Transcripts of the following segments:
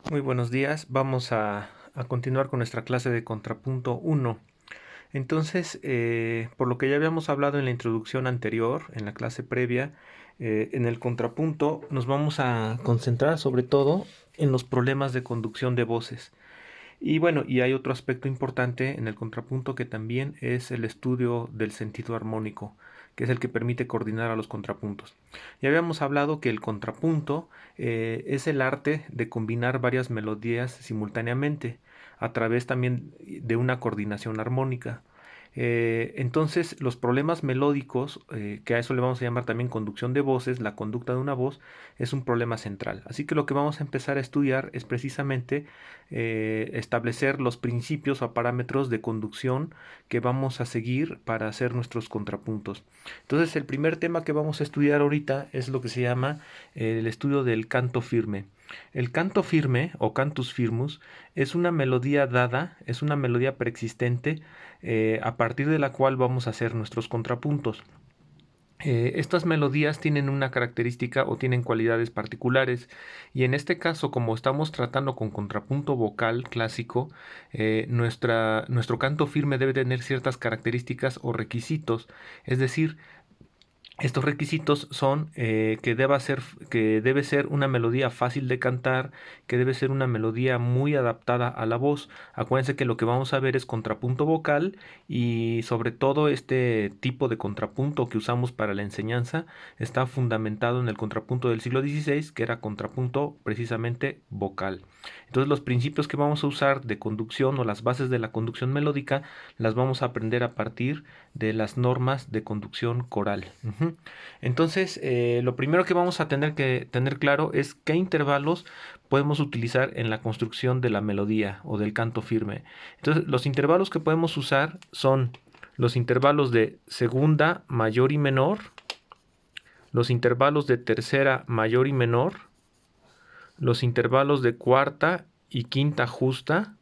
Muy buenos días. Vamos a continuar con nuestra clase de contrapunto 1. Entonces, por lo que ya habíamos hablado en la introducción anterior, en la clase previa, en el contrapunto nos vamos a concentrar sobre todo en los problemas de conducción de voces. Y bueno, y hay otro aspecto importante en el contrapunto que también es el estudio del sentido armónico, que es el que permite coordinar a los contrapuntos. Ya habíamos hablado que el contrapunto es el arte de combinar varias melodías simultáneamente a través también de una coordinación armónica. Entonces, los problemas melódicos, que a eso le vamos a llamar también conducción de voces, la conducta de una voz, es un problema central. Así que lo que vamos a empezar a estudiar es precisamente establecer los principios o parámetros de conducción que vamos a seguir para hacer nuestros contrapuntos. Entonces, el primer tema que vamos a estudiar ahorita es lo que se llama el estudio del canto firme. El canto firme o cantus firmus es una melodía dada, es una melodía preexistente a partir de la cual vamos a hacer nuestros contrapuntos. Estas melodías tienen una característica o tienen cualidades particulares y en este caso como estamos tratando con contrapunto vocal clásico, nuestro canto firme debe tener ciertas características o requisitos, es decir, estos requisitos son que debe ser una melodía fácil de cantar, que debe ser una melodía muy adaptada a la voz. Acuérdense que lo que vamos a ver es contrapunto vocal y sobre todo este tipo de contrapunto que usamos para la enseñanza está fundamentado en el contrapunto del siglo XVI, que era contrapunto precisamente vocal. Entonces los principios que vamos a usar de conducción o las bases de la conducción melódica las vamos a aprender a partir de las normas de conducción coral. Entonces, lo primero que vamos a tener que tener claro es qué intervalos podemos utilizar en la construcción de la melodía o del canto firme. Entonces, los intervalos que podemos usar son los intervalos de segunda, mayor y menor, los intervalos de tercera, mayor y menor, los intervalos de cuarta y quinta justa.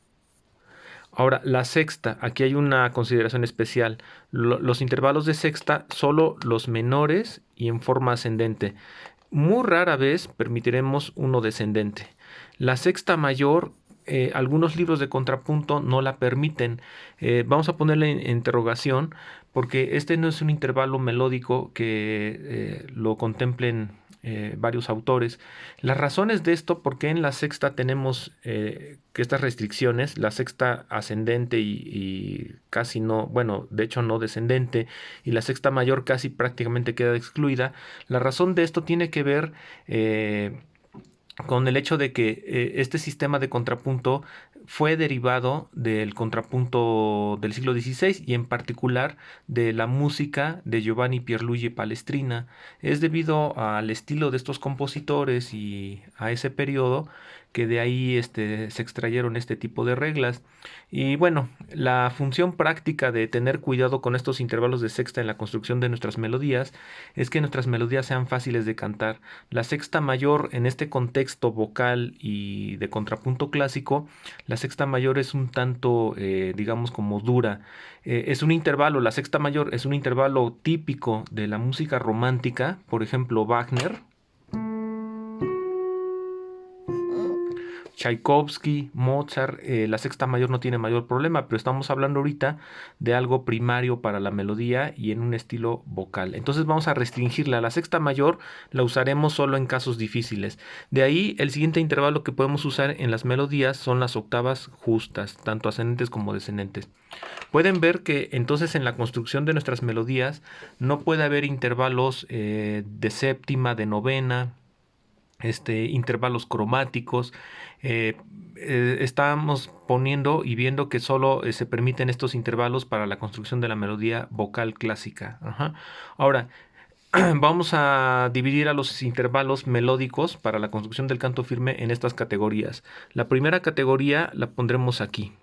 Ahora, la sexta, aquí hay una consideración especial. Los intervalos de sexta, solo los menores y en forma ascendente. Muy rara vez permitiremos uno descendente. La sexta mayor, algunos libros de contrapunto no la permiten. Vamos a ponerle en interrogación porque este no es un intervalo melódico que lo contemplen varios autores. Las razones de esto, porque en la sexta tenemos que estas restricciones, la sexta ascendente y casi no, bueno, de hecho no descendente, y la sexta mayor casi prácticamente queda excluida. La razón de esto tiene que ver con el hecho de que este sistema de contrapunto fue derivado del contrapunto del siglo XVI y en particular de la música de Giovanni Pierluigi Palestrina. Es debido al estilo de estos compositores y a ese periodo que de ahí se extrayeron este tipo de reglas. Y bueno, la función práctica de tener cuidado con estos intervalos de sexta en la construcción de nuestras melodías es que nuestras melodías sean fáciles de cantar. La sexta mayor en este contexto vocal y de contrapunto clásico, la sexta mayor es un tanto, digamos, como dura. Es un intervalo, la sexta mayor es un intervalo típico de la música romántica, por ejemplo, Wagner, Tchaikovsky, Mozart, la sexta mayor no tiene mayor problema, pero estamos hablando ahorita de algo primario para la melodía y en un estilo vocal. Entonces vamos a restringirla. La sexta mayor la usaremos solo en casos difíciles. De ahí el siguiente intervalo que podemos usar en las melodías son las octavas justas, tanto ascendentes como descendentes. Pueden ver que entonces en la construcción de nuestras melodías no puede haber intervalos de séptima, de novena, intervalos cromáticos. Eh, Estamos poniendo y viendo que solo se permiten estos intervalos para la construcción de la melodía vocal clásica. Ajá. Ahora, vamos a dividir a los intervalos melódicos para la construcción del canto firme en estas categorías. La primera categoría la pondremos aquí.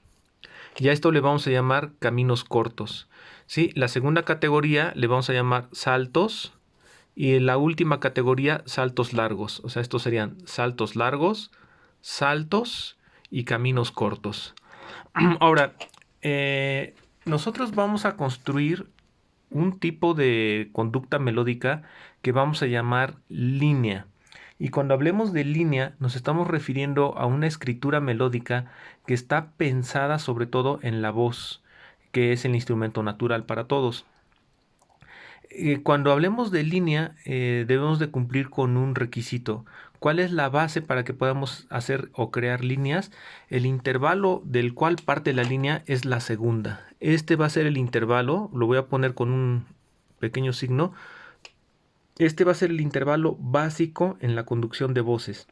Y a esto le vamos a llamar caminos cortos. ¿Sí? La segunda categoría le vamos a llamar saltos. Y en la última categoría, saltos largos. O sea, estos serían saltos largos, saltos y caminos cortos. Ahora, nosotros vamos a construir un tipo de conducta melódica que vamos a llamar línea. Y cuando hablemos de línea, nos estamos refiriendo a una escritura melódica que está pensada sobre todo en la voz, que es el instrumento natural para todos. Cuando hablemos de línea, debemos de cumplir con un requisito. ¿Cuál es la base para que podamos hacer o crear líneas? El intervalo del cual parte la línea es la segunda. Este va a ser el intervalo, lo voy a poner con un pequeño signo. Este va a ser el intervalo básico en la conducción de voces.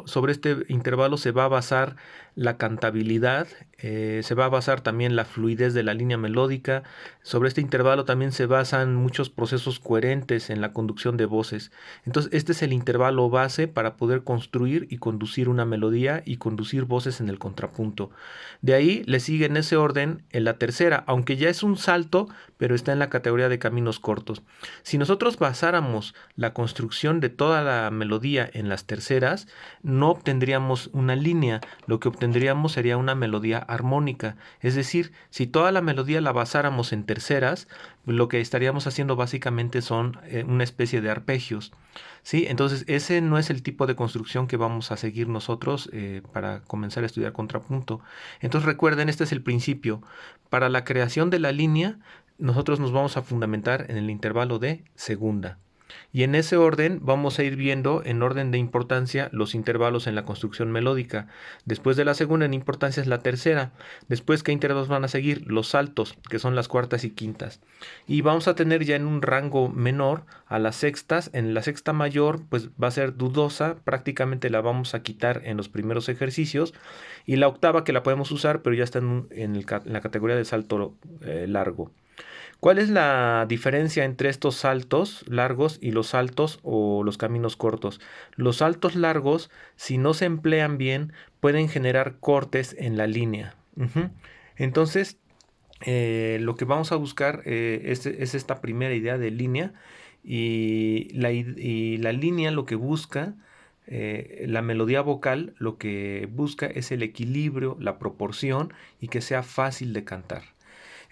Sobre este intervalo se va a basar la cantabilidad, se va a basar también la fluidez de la línea melódica. Sobre este intervalo también se basan muchos procesos coherentes en la conducción de voces. Entonces, este es el intervalo base para poder construir y conducir una melodía y conducir voces en el contrapunto. De ahí le sigue en ese orden en la tercera, aunque ya es un salto, pero está en la categoría de caminos cortos. Si nosotros basáramos la construcción de toda la melodía en las terceras, no obtendríamos una línea, lo que obtendríamos sería una melodía armónica. Es decir, si toda la melodía la basáramos en terceras, lo que estaríamos haciendo básicamente son una especie de arpegios. ¿Sí? Entonces, ese no es el tipo de construcción que vamos a seguir nosotros para comenzar a estudiar contrapunto. Entonces, recuerden, este es el principio. Para la creación de la línea, nosotros nos vamos a fundamentar en el intervalo de segunda. Y en ese orden vamos a ir viendo en orden de importancia los intervalos en la construcción melódica. Después de la segunda en importancia es la tercera. Después, ¿qué intervalos van a seguir? Los saltos, que son las cuartas y quintas. Y vamos a tener ya en un rango menor a las sextas. En la sexta mayor pues va a ser dudosa, prácticamente la vamos a quitar en los primeros ejercicios. Y la octava que la podemos usar, pero ya está en la categoría de salto largo. ¿Cuál es la diferencia entre estos saltos largos y los saltos o los caminos cortos? Los saltos largos, si no se emplean bien, pueden generar cortes en la línea. Entonces, lo que vamos a buscar es esta primera idea de línea y la línea lo que busca, la melodía vocal lo que busca es el equilibrio, la proporción y que sea fácil de cantar.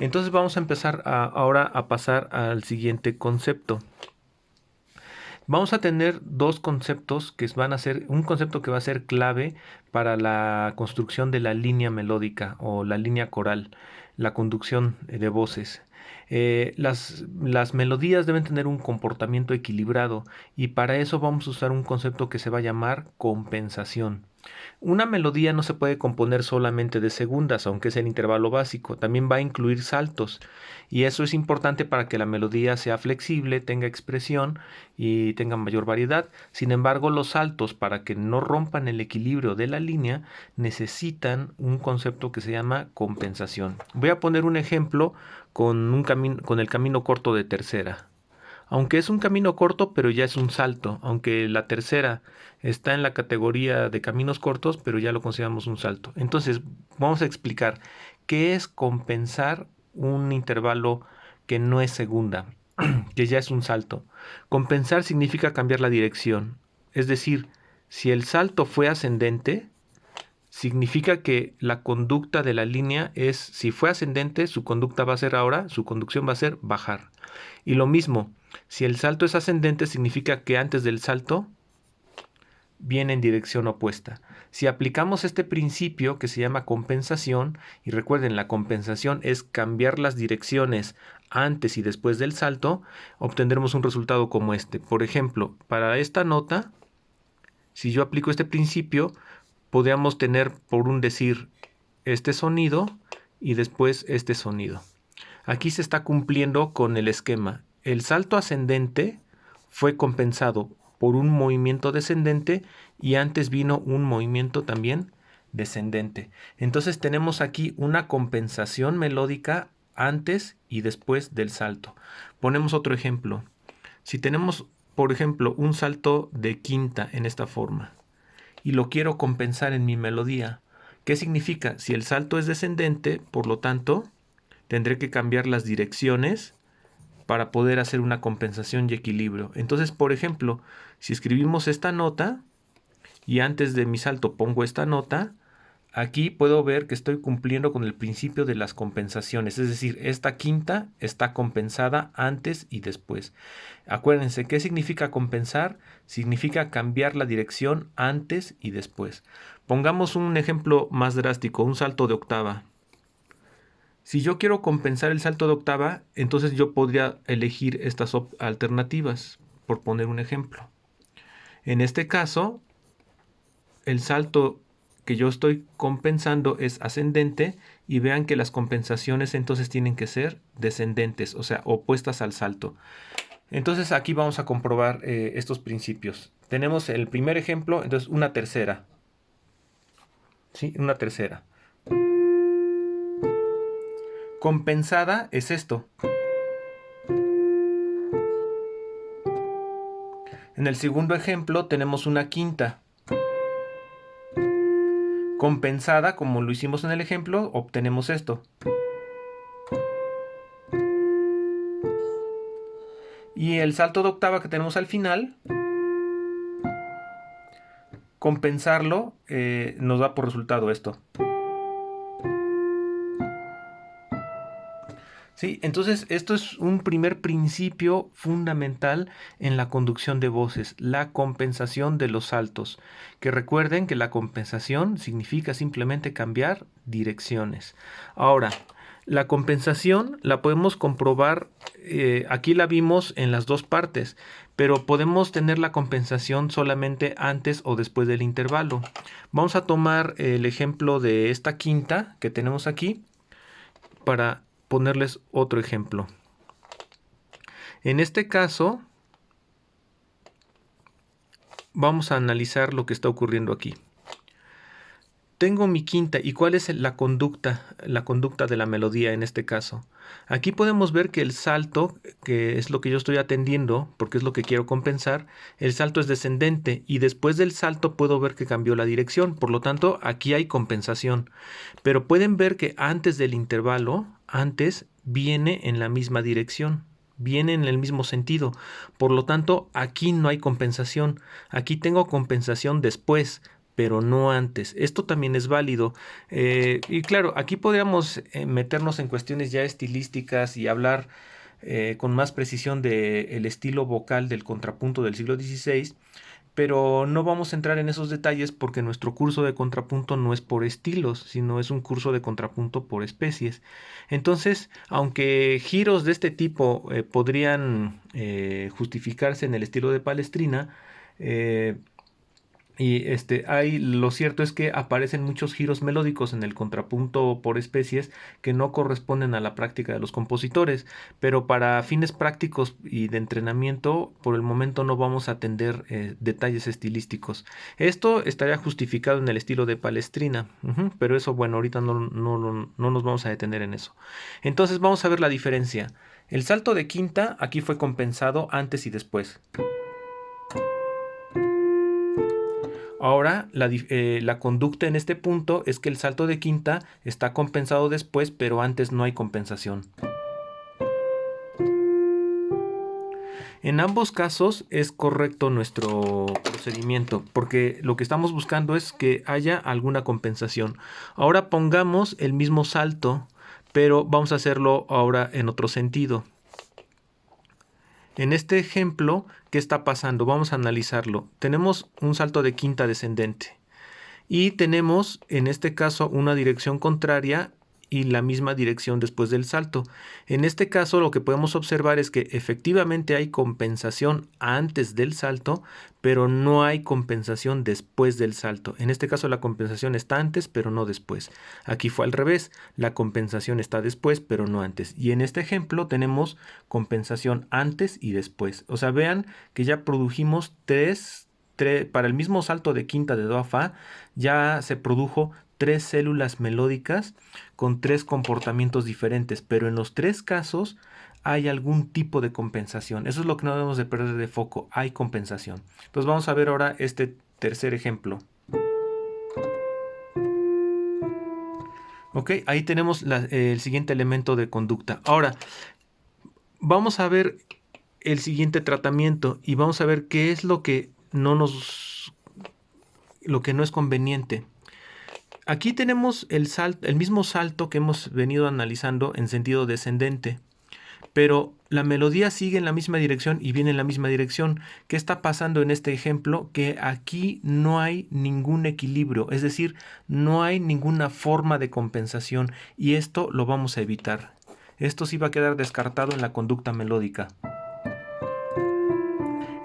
Entonces vamos a empezar ahora a pasar al siguiente concepto. Vamos a tener dos conceptos que van a ser, un concepto que va a ser clave para la construcción de la línea melódica o la línea coral, la conducción de voces. Las melodías deben tener un comportamiento equilibrado y para eso vamos a usar un concepto que se va a llamar compensación. Una melodía no se puede componer solamente de segundas, aunque es el intervalo básico, también va a incluir saltos y eso es importante para que la melodía sea flexible, tenga expresión y tenga mayor variedad. Sin embargo, los saltos, para que no rompan el equilibrio de la línea, necesitan un concepto que se llama compensación. Voy a poner un ejemplo con el camino corto de tercera. Aunque es un camino corto, pero ya es un salto. Aunque la tercera está en la categoría de caminos cortos, pero ya lo consideramos un salto. Entonces, vamos a explicar qué es compensar un intervalo que no es segunda, que ya es un salto. Compensar significa cambiar la dirección. Es decir, si el salto fue ascendente, significa que la conducta de la línea es, si fue ascendente, su conducta va a ser ahora, su conducción va a ser bajar. Y lo mismo, si el salto es ascendente, significa que antes del salto viene en dirección opuesta. Si aplicamos este principio que se llama compensación, y recuerden, la compensación es cambiar las direcciones antes y después del salto, obtendremos un resultado como este. Por ejemplo, para esta nota, si yo aplico este principio, podríamos tener, por un decir, este sonido y después este sonido. Aquí se está cumpliendo con el esquema. El salto ascendente fue compensado por un movimiento descendente y antes vino un movimiento también descendente. Entonces tenemos aquí una compensación melódica antes y después del salto. Ponemos otro ejemplo. Si tenemos, por ejemplo, un salto de quinta en esta forma y lo quiero compensar en mi melodía, ¿qué significa? Si el salto es descendente, por lo tanto, tendré que cambiar las direcciones para poder hacer una compensación y equilibrio. Entonces, por ejemplo, si escribimos esta nota y antes de mi salto pongo esta nota, aquí puedo ver que estoy cumpliendo con el principio de las compensaciones, es decir, esta quinta está compensada antes y después. Acuérdense, ¿qué significa compensar? Significa cambiar la dirección antes y después. Pongamos un ejemplo más drástico, un salto de octava. Si yo quiero compensar el salto de octava, entonces yo podría elegir estas alternativas, por poner un ejemplo. En este caso, el salto que yo estoy compensando es ascendente y vean que las compensaciones entonces tienen que ser descendentes, o sea, opuestas al salto. Entonces aquí vamos a comprobar estos principios. Tenemos el primer ejemplo, entonces una tercera. ¿Sí? Una tercera. Compensada es esto. En el segundo ejemplo tenemos una quinta. Compensada, como lo hicimos en el ejemplo, obtenemos esto. Y el salto de octava que tenemos al final, compensarlo nos da por resultado esto. Sí, entonces esto es un primer principio fundamental en la conducción de voces, la compensación de los saltos. Que recuerden que la compensación significa simplemente cambiar direcciones. Ahora, la compensación la podemos comprobar, aquí la vimos en las dos partes, pero podemos tener la compensación solamente antes o después del intervalo. Vamos a tomar el ejemplo de esta quinta que tenemos aquí para ponerles otro ejemplo. En este caso, vamos a analizar lo que está ocurriendo aquí. Tengo mi quinta, ¿y cuál es la conducta de la melodía en este caso? Aquí podemos ver que el salto, que es lo que yo estoy atendiendo, porque es lo que quiero compensar, el salto es descendente y después del salto puedo ver que cambió la dirección, por lo tanto aquí hay compensación. Pero pueden ver que antes del intervalo, antes viene en la misma dirección, viene en el mismo sentido. Por lo tanto, aquí no hay compensación. Aquí tengo compensación después, pero no antes. Esto también es válido. Y claro, aquí podríamos meternos en cuestiones ya estilísticas y hablar con más precisión del estilo vocal del contrapunto del siglo XVI, pero no vamos a entrar en esos detalles porque nuestro curso de contrapunto no es por estilos, sino es un curso de contrapunto por especies. Entonces, aunque giros de este tipo podrían justificarse en el estilo de Palestrina, lo cierto es que aparecen muchos giros melódicos en el contrapunto por especies que no corresponden a la práctica de los compositores, pero para fines prácticos y de entrenamiento, por el momento no vamos a atender detalles estilísticos. Esto estaría justificado en el estilo de Palestrina, pero eso, bueno, ahorita no nos vamos a detener en eso. Entonces vamos a ver la diferencia. El salto de quinta aquí fue compensado antes y después. Ahora, la conducta en este punto es que el salto de quinta está compensado después, pero antes no hay compensación. En ambos casos es correcto nuestro procedimiento, porque lo que estamos buscando es que haya alguna compensación. Ahora pongamos el mismo salto, pero vamos a hacerlo ahora en otro sentido. En este ejemplo, ¿qué está pasando? Vamos a analizarlo. Tenemos un salto de quinta descendente y tenemos en este caso una dirección contraria y la misma dirección después del salto. En este caso lo que podemos observar es que efectivamente hay compensación antes del salto, pero no hay compensación después del salto. En este caso la compensación está antes, pero no después. Aquí fue al revés, la compensación está después, pero no antes. Y en este ejemplo tenemos compensación antes y después. O sea, vean que ya produjimos para el mismo salto de quinta de do a fa, ya se produjo 3 células melódicas con 3 comportamientos diferentes, pero en los 3 casos hay algún tipo de compensación. Eso es lo que no debemos de perder de foco, hay compensación. Entonces vamos a ver ahora este tercer ejemplo. Ok, ahí tenemos el siguiente elemento de conducta. Ahora, vamos a ver el siguiente tratamiento y vamos a ver qué es lo que no es conveniente. Aquí tenemos el mismo salto que hemos venido analizando en sentido descendente, pero la melodía sigue en la misma dirección y viene en la misma dirección. ¿Qué está pasando en este ejemplo? Que aquí no hay ningún equilibrio, es decir, no hay ninguna forma de compensación y esto lo vamos a evitar. Esto sí va a quedar descartado en la conducta melódica.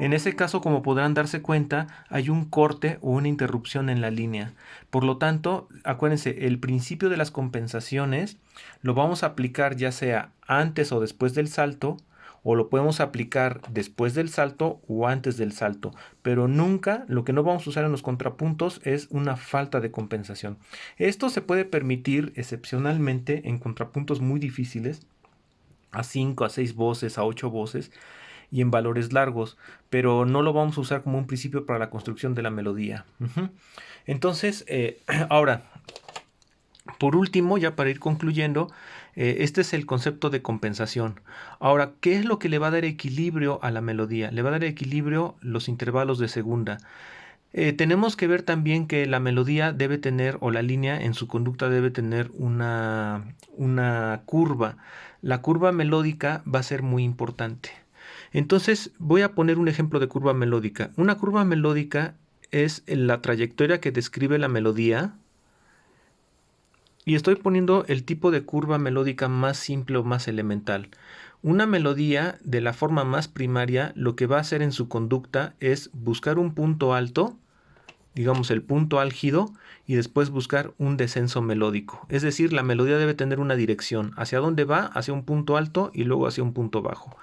En ese caso, como podrán darse cuenta, hay un corte o una interrupción en la línea. Por lo tanto, acuérdense, el principio de las compensaciones lo vamos a aplicar ya sea antes o después del salto, o lo podemos aplicar después del salto o antes del salto. Pero nunca, lo que no vamos a usar en los contrapuntos es una falta de compensación. Esto se puede permitir excepcionalmente en contrapuntos muy difíciles, a 5, a 6 voces, a 8 voces, y en valores largos, pero no lo vamos a usar como un principio para la construcción de la melodía. Entonces, ahora, por último, ya para ir concluyendo, este es el concepto de compensación. Ahora, ¿qué es lo que le va a dar equilibrio a la melodía? Le va a dar equilibrio los intervalos de segunda. Tenemos que ver también que la melodía debe tener, o la línea en su conducta debe tener una curva. La curva melódica va a ser muy importante. Entonces voy a poner un ejemplo de curva melódica. Una curva melódica es la trayectoria que describe la melodía. Y estoy poniendo el tipo de curva melódica más simple o más elemental. Una melodía, de la forma más primaria, lo que va a hacer en su conducta es buscar un punto alto, digamos el punto álgido, y después buscar un descenso melódico. Es decir, la melodía debe tener una dirección. ¿Hacia dónde va? Hacia un punto alto y luego hacia un punto bajo.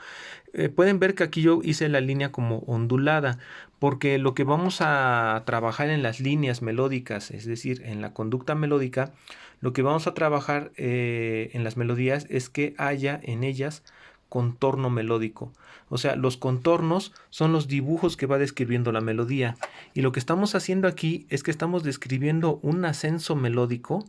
Pueden ver que aquí yo hice la línea como ondulada, porque lo que vamos a trabajar en las líneas melódicas, es decir, en la conducta melódica, lo que vamos a trabajar en las melodías es que haya en ellas contorno melódico. O sea, los contornos son los dibujos que va describiendo la melodía. Y lo que estamos haciendo aquí es que estamos describiendo un ascenso melódico,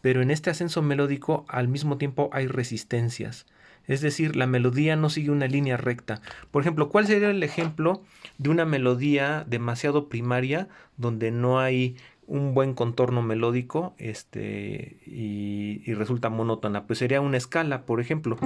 pero en este ascenso melódico al mismo tiempo hay resistencias. Es decir, la melodía no sigue una línea recta. Por ejemplo, ¿cuál sería el ejemplo de una melodía demasiado primaria donde no hay un buen contorno melódico y resulta monótona? Pues sería una escala, por ejemplo.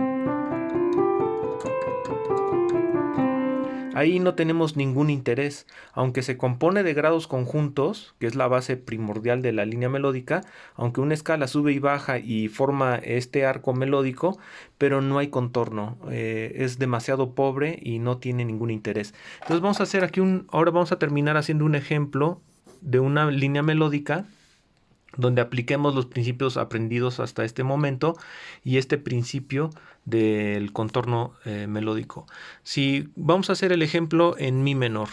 Ahí no tenemos ningún interés, aunque se compone de grados conjuntos, que es la base primordial de la línea melódica, aunque una escala sube y baja y forma este arco melódico, pero no hay contorno, es demasiado pobre y no tiene ningún interés. Entonces vamos a hacer aquí ahora vamos a terminar haciendo un ejemplo de una línea melódica donde apliquemos los principios aprendidos hasta este momento y este principio del contorno melódico. Si vamos a hacer el ejemplo en mi menor,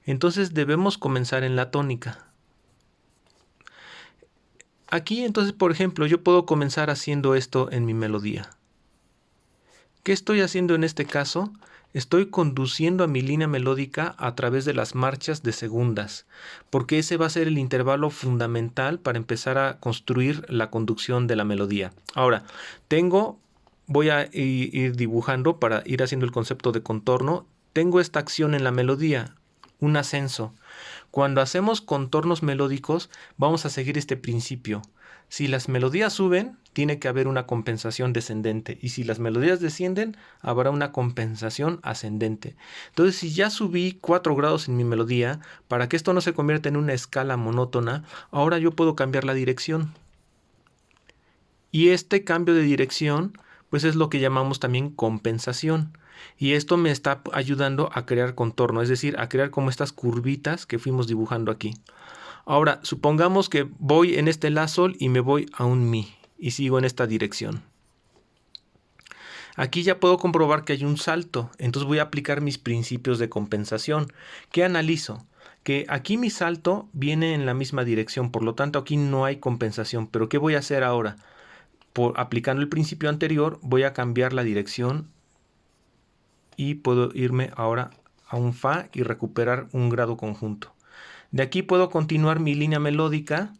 entonces debemos comenzar en la tónica. Aquí entonces, por ejemplo, yo puedo comenzar haciendo esto en mi melodía. ¿Qué estoy haciendo en este caso? Estoy conduciendo a mi línea melódica a través de las marchas de segundas, porque ese va a ser el intervalo fundamental para empezar a construir la conducción de la melodía. Ahora, voy a ir dibujando para ir haciendo el concepto de contorno. Tengo esta acción en la melodía, un ascenso. Cuando hacemos contornos melódicos, vamos a seguir este principio. Si las melodías suben, tiene que haber una compensación descendente. Y si las melodías descienden, habrá una compensación ascendente. Entonces, si ya subí 4 grados en mi melodía, para que esto no se convierta en una escala monótona, ahora yo puedo cambiar la dirección. Y este cambio de dirección, pues es lo que llamamos también compensación. Y esto me está ayudando a crear contorno, es decir, a crear como estas curvitas que fuimos dibujando aquí. Ahora, supongamos que voy en este la sol y me voy a un mi y sigo en esta dirección. Aquí ya puedo comprobar que hay un salto, entonces voy a aplicar mis principios de compensación. ¿Qué analizo? Que aquí mi salto viene en la misma dirección, por lo tanto aquí no hay compensación. Pero ¿qué voy a hacer ahora? Aplicando el principio anterior, voy a cambiar la dirección y puedo irme ahora a un fa y recuperar un grado conjunto. De aquí puedo continuar mi línea melódica.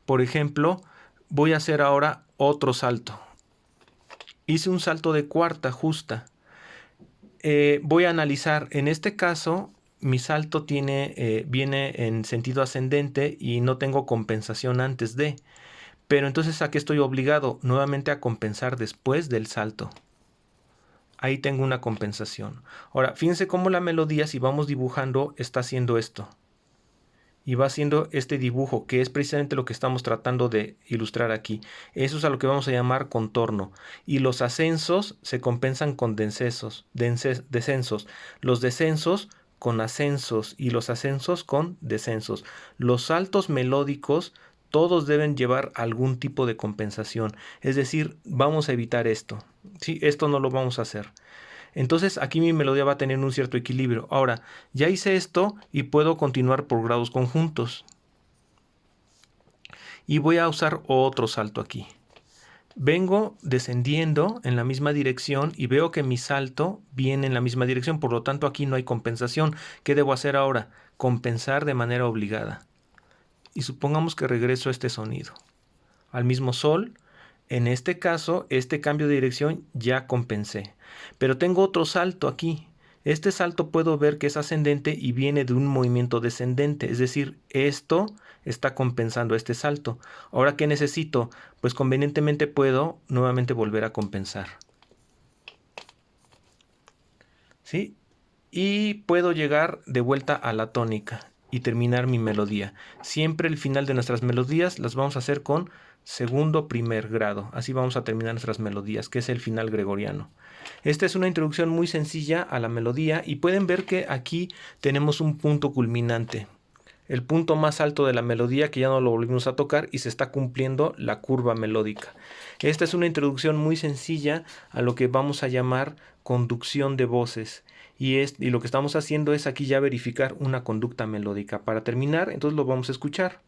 Por ejemplo, voy a hacer ahora otro salto. Hice un salto de cuarta justa. Voy a analizar, en este caso, mi salto viene en sentido ascendente y no tengo compensación antes de. Pero entonces, ¿a qué estoy obligado? Nuevamente a compensar después del salto. Ahí tengo una compensación. Ahora, fíjense cómo la melodía, si vamos dibujando, está haciendo esto. Y va haciendo este dibujo, que es precisamente lo que estamos tratando de ilustrar aquí. Eso es a lo que vamos a llamar contorno. Y los ascensos se compensan con descensos. Los descensos con ascensos y los ascensos con descensos. Los saltos melódicos todos deben llevar algún tipo de compensación. Es decir, vamos a evitar esto. Sí, esto no lo vamos a hacer. Entonces aquí mi melodía va a tener un cierto equilibrio. Ahora, ya hice esto y puedo continuar por grados conjuntos. Y voy a usar otro salto aquí. Vengo descendiendo en la misma dirección y veo que mi salto viene en la misma dirección. Por lo tanto, aquí no hay compensación. ¿Qué debo hacer ahora? Compensar de manera obligada. Y supongamos que regreso a este sonido. Al mismo sol. En este caso, este cambio de dirección ya compensé. Pero tengo otro salto aquí. Este salto puedo ver que es ascendente y viene de un movimiento descendente. Es decir, esto está compensando este salto. Ahora, ¿qué necesito? Pues convenientemente puedo nuevamente volver a compensar. ¿Sí? Y puedo llegar de vuelta a la tónica y terminar mi melodía. Siempre el final de nuestras melodías las vamos a hacer con segundo primer grado. Así vamos a terminar nuestras melodías, que es el final gregoriano. Esta es una introducción muy sencilla a la melodía y pueden ver que aquí tenemos un punto culminante. El punto más alto de la melodía, que ya no lo volvimos a tocar y se está cumpliendo la curva melódica. Esta es una introducción muy sencilla a lo que vamos a llamar conducción de voces. Y lo que estamos haciendo es aquí ya verificar una conducta melódica. Para terminar, entonces lo vamos a escuchar.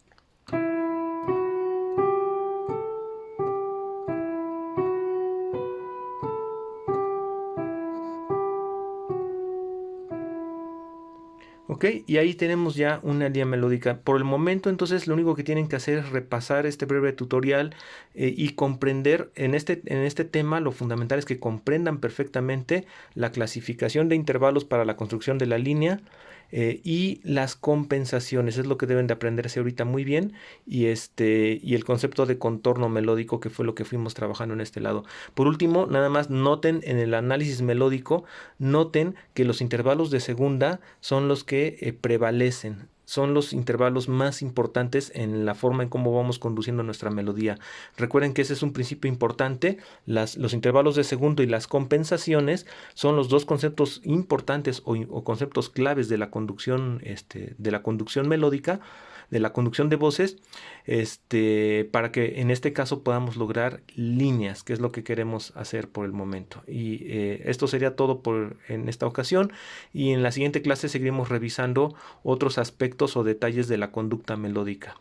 ¿Ok? Y ahí tenemos ya una línea melódica. Por el momento, entonces, lo único que tienen que hacer es repasar este breve tutorial y comprender en este tema. Lo fundamental es que comprendan perfectamente la clasificación de intervalos para la construcción de la línea y las compensaciones. Es lo que deben de aprenderse ahorita muy bien. Y el concepto de contorno melódico, que fue lo que fuimos trabajando en este lado. Por último, nada más noten en el análisis melódico, noten que los intervalos de segunda son los que prevalecen, son los intervalos más importantes en la forma en cómo vamos conduciendo nuestra melodía. Recuerden que ese es un principio importante. Los intervalos de segundo y las compensaciones son los dos conceptos importantes o conceptos claves de la conducción, de la conducción melódica, de la conducción de voces, para que en este caso podamos lograr líneas, que es lo que queremos hacer por el momento. Y esto sería todo en esta ocasión, y en la siguiente clase seguiremos revisando otros aspectos o detalles de la conducta melódica.